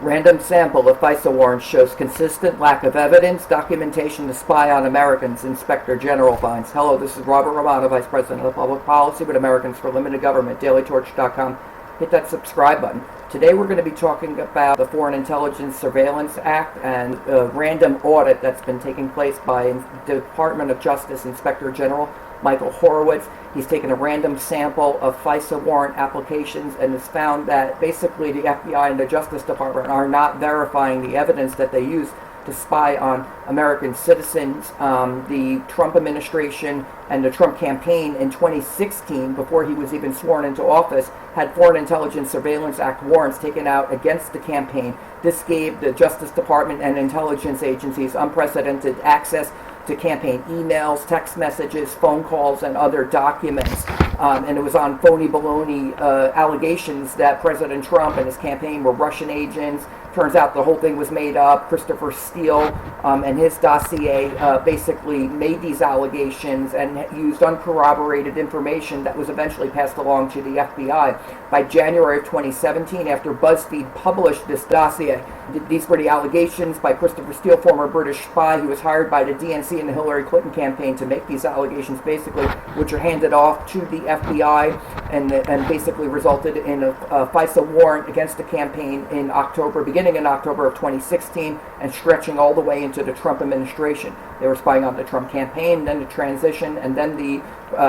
Random sample of FISA warrants shows consistent lack of evidence, documentation to spy on Americans, Inspector General finds. Hello, this is Robert Romano, Vice President of Public Policy with Americans for Limited Government, dailytorch.com. Hit that subscribe button. Today we're going to be talking about the Foreign Intelligence Surveillance Act and a random audit that's been taking place by Department of Justice Inspector General Michael Horowitz. He's taken a random sample of FISA warrant applications and has found that basically the FBI and the Justice Department are not verifying the evidence that they use to spy on American citizens. The Trump administration and the Trump campaign in 2016, before he was even sworn into office, had Foreign Intelligence Surveillance Act warrants taken out against the campaign. This gave the Justice Department and intelligence agencies unprecedented access to campaign emails, text messages, phone calls, and other documents. And it was on phony baloney allegations that President Trump and his campaign were Russian agents. Turns out the whole thing was made up. Christopher Steele and his dossier basically made these allegations and used uncorroborated information that was eventually passed along to the FBI. By January of 2017, after BuzzFeed published this dossier, these were the allegations by Christopher Steele, former British spy who was hired by the DNC and the Hillary Clinton campaign to make these allegations, basically, which are handed off to the FBI and basically resulted in a FISA warrant against the campaign in October, beginning in October of 2016 and stretching all the way into the Trump administration. They were spying on the Trump campaign, then the transition, and then the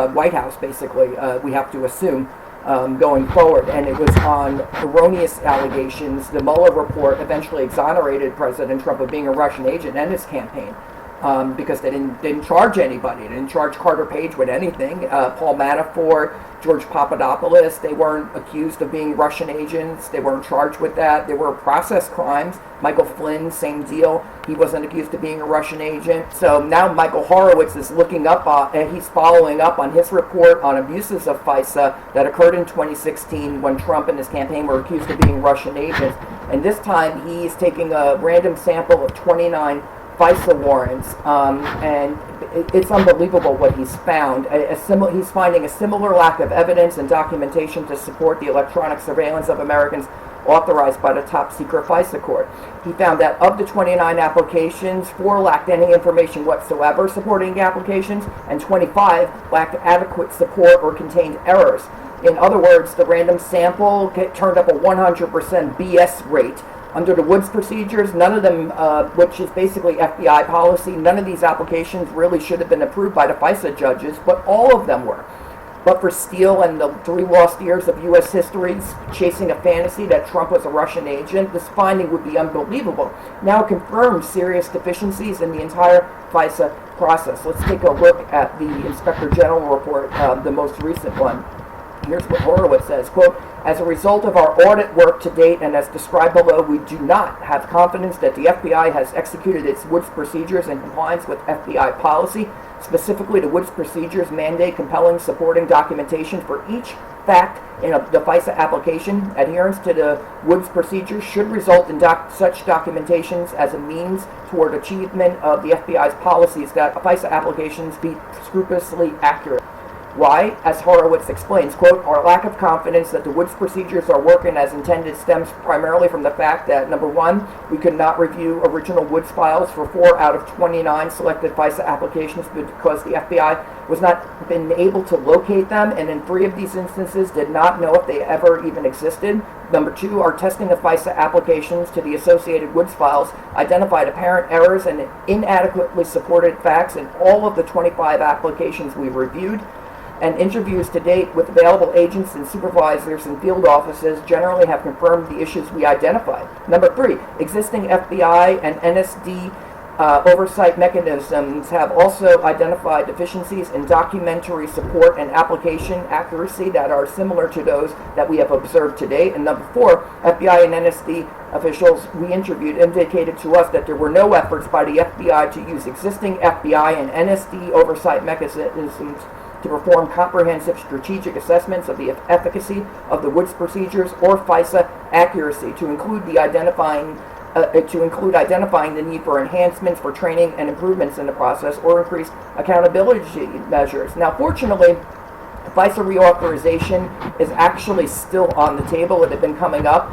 White House, basically, we have to assume, going forward. And it was on erroneous allegations. The Mueller report eventually exonerated President Trump of being a Russian agent and his campaign. Because they didn't charge anybody. They didn't charge Carter Page with anything. Paul Manafort, George Papadopoulos, they weren't accused of being Russian agents. They weren't charged with that. They were process crimes. Michael Flynn, same deal. He wasn't accused of being a Russian agent. So now Michael Horowitz is looking up, and he's following up on his report on abuses of FISA that occurred in 2016 when Trump and his campaign were accused of being Russian agents. And this time he's taking a random sample of 29 FISA warrants, and it's unbelievable what he's found. He's finding a similar lack of evidence and documentation to support the electronic surveillance of Americans authorized by the top secret FISA court. He found that of the 29 applications, 4 lacked any information whatsoever supporting the applications, and 25 lacked adequate support or contained errors. In other words, the random sample turned up a 100% BS rate. Under the Woods procedures, none of them, which is basically FBI policy, none of these applications really should have been approved by the FISA judges, but all of them were. But for Steele and the 3 lost years of U.S. history chasing a fantasy that Trump was a Russian agent, this finding would be unbelievable. Now it confirms serious deficiencies in the entire FISA process. Let's take a look at the Inspector General report, the most recent one. Here's what Horowitz says, quote, "As a result of our audit work to date and as described below, we do not have confidence that the FBI has executed its Woods procedures in compliance with FBI policy. Specifically, the Woods procedures mandate compelling supporting documentation for each fact in the FISA application. Adherence to the Woods procedures should result in such documentations as a means toward achievement of the FBI's policies that FISA applications be scrupulously accurate." Why? As Horowitz explains, quote, "Our lack of confidence that the Woods procedures are working as intended stems primarily from the fact that, number one, we could not review original Woods files for 4 out of 29 selected FISA applications because the FBI was not been able to locate them, and in 3 of these instances did not know if they ever even existed. Number 2, our testing of FISA applications to the associated Woods files identified apparent errors and inadequately supported facts in all of the 25 applications we reviewed. And interviews to date with available agents and supervisors in field offices generally have confirmed the issues we identified. Number 3, existing FBI and NSD oversight mechanisms have also identified deficiencies in documentary support and application accuracy that are similar to those that we have observed to date. And number 4, FBI and NSD officials we interviewed indicated to us that there were no efforts by the FBI to use existing FBI and NSD oversight mechanisms to perform comprehensive strategic assessments of the efficacy of the Woods procedures or FISA accuracy, to include identifying the need for enhancements for training and improvements in the process or increased accountability measures. Now, fortunately, FISA reauthorization is actually still on the table. It had been coming up,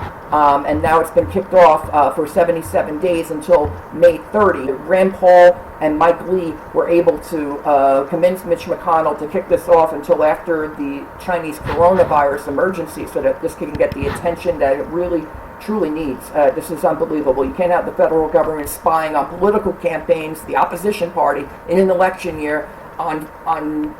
and now it's been kicked off for 77 days until May 30. Rand Paul and Mike Lee were able to convince Mitch McConnell to kick this off until after the Chinese coronavirus emergency, so that this can get the attention that it really truly needs. This is unbelievable. You can't have the federal government spying on political campaigns, the opposition party, in an election year on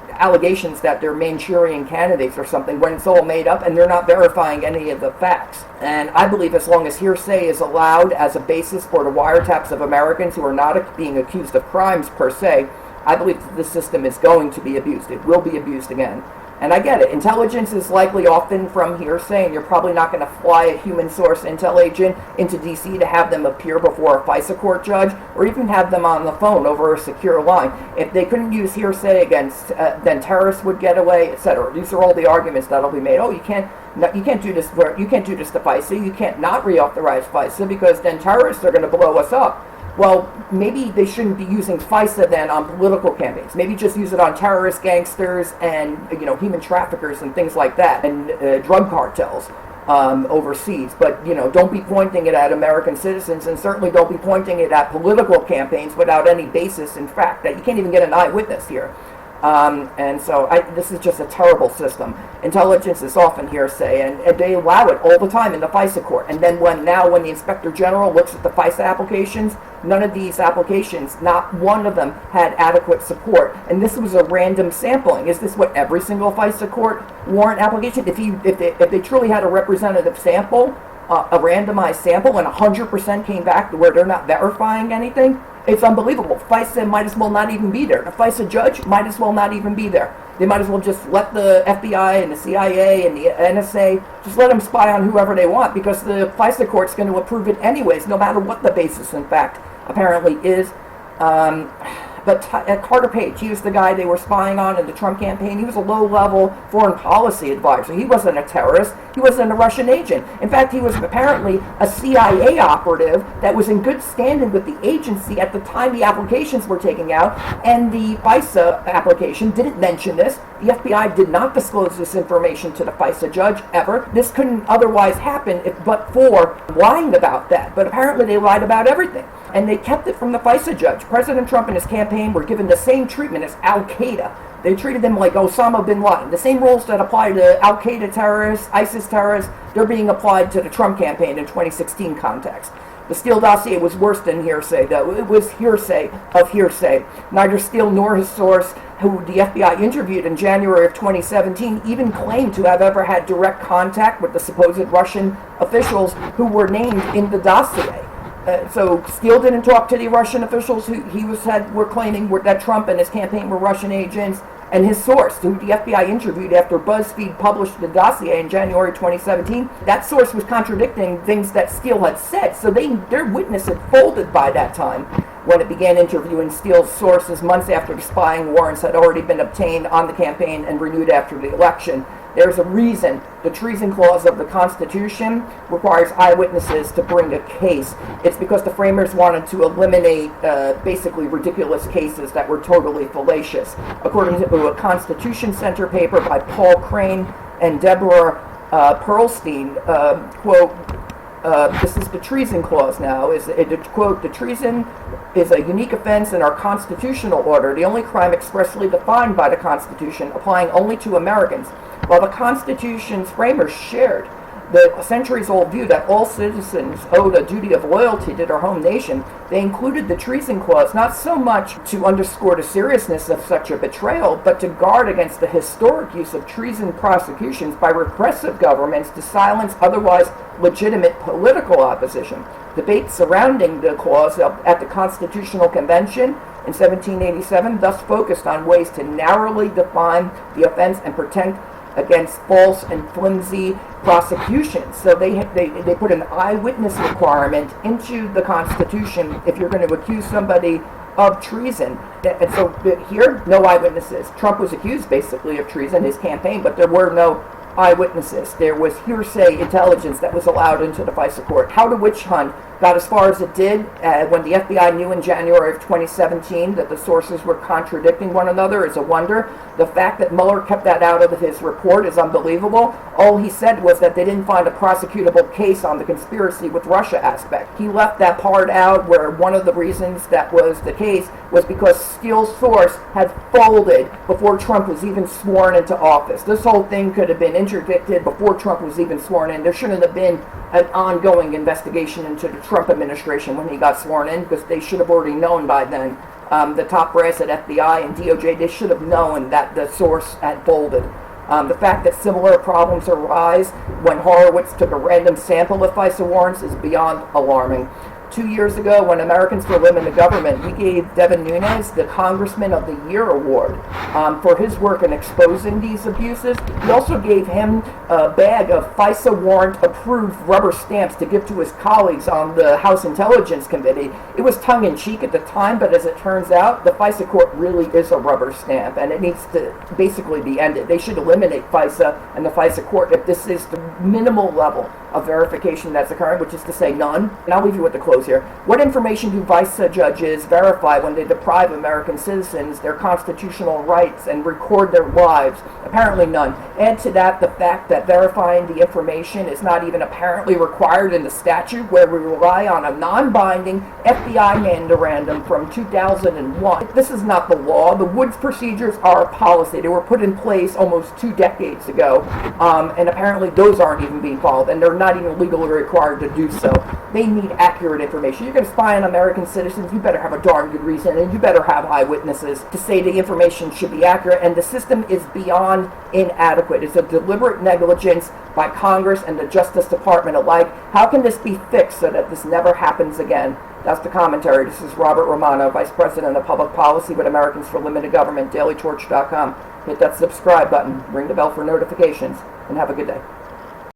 allegations that they're Manchurian candidates or something, when it's all made up and they're not verifying any of the facts. And I believe as long as hearsay is allowed as a basis for the wiretaps of Americans who are not being accused of crimes per se, I believe that the system is going to be abused. It will be abused again. And I get it. Intelligence is likely often from hearsay, and you're probably not going to fly a human source intel agent into D.C. to have them appear before a FISA court judge, or even have them on the phone over a secure line. If they couldn't use hearsay against, then terrorists would get away, etc. These are all the arguments that'll be made. Oh, you can't do this to FISA. You can't not reauthorize FISA because then terrorists are going to blow us up. Well, maybe they shouldn't be using FISA then on political campaigns. Maybe just use it on terrorists, gangsters, and human traffickers and things like that, and drug cartels overseas. But don't be pointing it at American citizens, and certainly don't be pointing it at political campaigns without any basis in fact. That you can't even get an eyewitness here. And so this is just a terrible system. Intelligence is often hearsay, and they allow it all the time in the FISA court. And then when the Inspector General looks at the FISA applications, none of these applications, not one of them, had adequate support. And this was a random sampling. Is this what every single FISA court warrant application? If they truly had a representative sample, a randomized sample, and 100% came back to where they're not verifying anything, it's unbelievable. FISA might as well not even be there. The FISA judge might as well not even be there. They might as well just let the FBI and the CIA and the NSA just let them spy on whoever they want, because the FISA court's going to approve it anyways, no matter what the basis in fact apparently is. But Carter Page, he was the guy they were spying on in the Trump campaign. He was a low-level foreign policy advisor. He wasn't a terrorist. He wasn't a Russian agent. In fact, he was apparently a CIA operative that was in good standing with the agency at the time the applications were taken out, and the FISA application didn't mention this. The FBI did not disclose this information to the FISA judge ever. This couldn't otherwise happen but for lying about that. But apparently they lied about everything, and they kept it from the FISA judge. President Trump and his campaign were given the same treatment as Al-Qaeda. They treated them like Osama bin Laden. The same rules that apply to Al-Qaeda terrorists, ISIS terrorists, they're being applied to the Trump campaign in 2016 context. The Steele dossier was worse than hearsay, though. It was hearsay of hearsay. Neither Steele nor his source, who the FBI interviewed in January of 2017, even claimed to have ever had direct contact with the supposed Russian officials who were named in the dossier. So Steele didn't talk to the Russian officials who were claiming that Trump and his campaign were Russian agents, and his source, who the FBI interviewed after BuzzFeed published the dossier in January 2017, that source was contradicting things that Steele had said. So their witness had folded by that time when it began interviewing Steele's sources months after the spying warrants had already been obtained on the campaign and renewed after the election. There's a reason the treason clause of the Constitution requires eyewitnesses to bring a case. It's because the framers wanted to eliminate basically ridiculous cases that were totally fallacious. According to a Constitution Center paper by Paul Crane and Deborah Pearlstein, quote, this is the treason clause now, quote, the treason is a unique offense in our constitutional order, the only crime expressly defined by the Constitution, applying only to Americans. While the Constitution's framers shared the centuries-old view that all citizens owed a duty of loyalty to their home nation, they included the treason clause not so much to underscore the seriousness of such a betrayal, but to guard against the historic use of treason prosecutions by repressive governments to silence otherwise legitimate political opposition. Debates surrounding the clause at the Constitutional Convention in 1787 thus focused on ways to narrowly define the offense and protect against false and flimsy prosecutions. So they put an eyewitness requirement into the Constitution if you're going to accuse somebody of treason. And so here, no eyewitnesses. Trump was accused basically of treason, his campaign, but there were no eyewitnesses. There was hearsay intelligence that was allowed into the FISA court. How to witch hunt got as far as it did when the FBI knew in January of 2017 that the sources were contradicting one another is a wonder. The fact that Mueller kept that out of his report is unbelievable. All he said was that they didn't find a prosecutable case on the conspiracy with Russia aspect. He left that part out where one of the reasons that was the case was because Steele's source had folded before Trump was even sworn into office. This whole thing could have been interdicted before Trump was even sworn in. There shouldn't have been an ongoing investigation into the Trump administration when he got sworn in, because they should have already known by then. The top brass at FBI and DOJ, they should have known that the source had folded. The fact that similar problems arise when Horowitz took a random sample of FISA warrants is beyond alarming. 2 years ago, when Americans for Women in Government, we gave Devin Nunes the Congressman of the Year award for his work in exposing these abuses. We also gave him a bag of FISA warrant-approved rubber stamps to give to his colleagues on the House Intelligence Committee. It was tongue-in-cheek at the time, but as it turns out, the FISA court really is a rubber stamp, and it needs to basically be ended. They should eliminate FISA and the FISA court if this is the minimal level of verification that's occurring, which is to say none. And I'll leave you with the close here. What information do FISA judges verify when they deprive American citizens their constitutional rights and record their lives? Apparently none. Add to that the fact that verifying the information is not even apparently required in the statute, where we rely on a non-binding FBI memorandum from 2001. This is not the law. The Woods procedures are a policy. They were put in place almost 2 decades ago, and apparently those aren't even being followed, and they're not even legally required to do so. They need accurate information. You're going to spy on American citizens, you better have a darn good reason, and you better have eyewitnesses to say the information should be accurate, and the system is beyond inadequate. It's a deliberate negligence by Congress and the Justice Department alike. How can this be fixed so that this never happens again? That's the commentary. This is Robert Romano, Vice President of Public Policy with Americans for Limited Government, dailytorch.com. Hit that subscribe button, ring the bell for notifications, and have a good day.